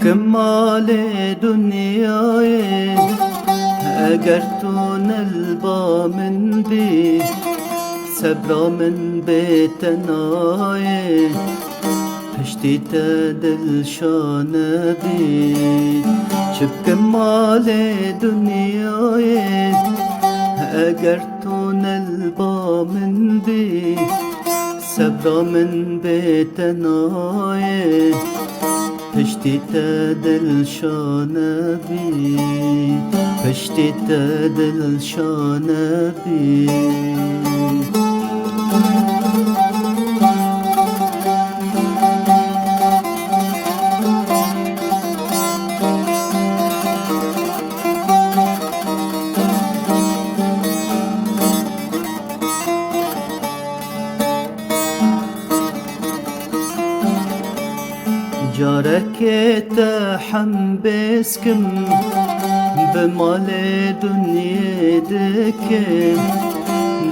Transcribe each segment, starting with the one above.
بكمال دنیای اگر تو نلبا من بی صبرا من بتنای پشتی تا دلشان بی بکمال دنیای اگر تو نلبا من بی صبرا من بتنای پشتی تا دلشان بی پشتی تا دلشان بی جارك تحم بسكم بمال دنيا دكم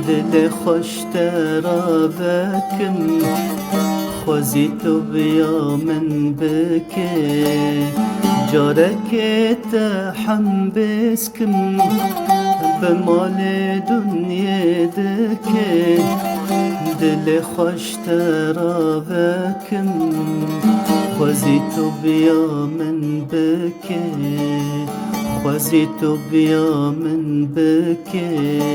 دل خوش ترابكم خوزيت بيا من بكي جارك تحم بسكم بمال دنيا دكم دل خوش ترابكم خوزيت بيا من بكي خوزيت بيا من بكي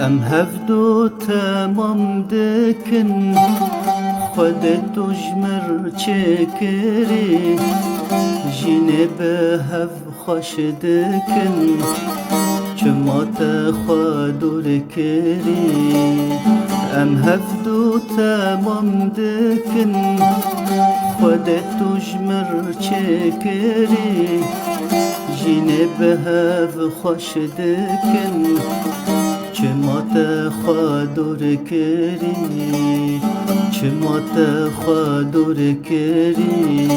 ام هفدو تمام دكن خودت جمر چکری جینه به هف خوش دکن چما تخوادور کری ام هفدو تمام دکن خودت جمر چکری جینه به هف خوش دکن چما تخوادور کری چما تخوادور کری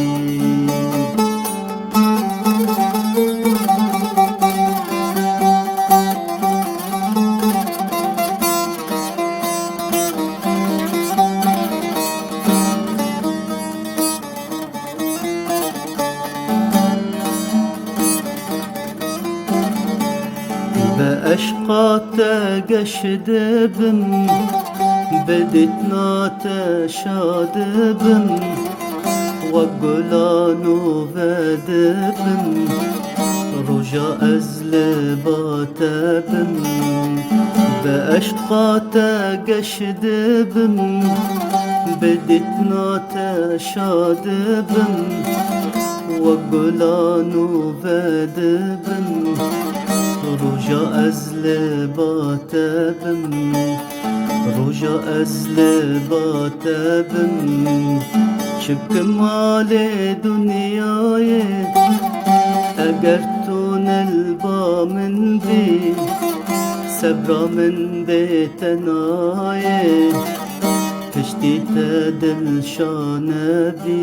بأشقات قشد بم بدتنا تشاد بم وقلانو فد بم رجا أزل بات بم بأشقات قشد بم بدتنا تشاد بم وقلانو فد بم رجا أزل باتبم رجا أزل باتبم شبكمال دنياي اگر تو نلبا من بي صبرا من بتناي پشتی تا دلشان بی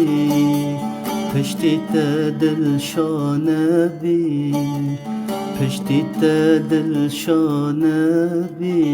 پشتی تا دلشان بی پشتی تا دلشان بی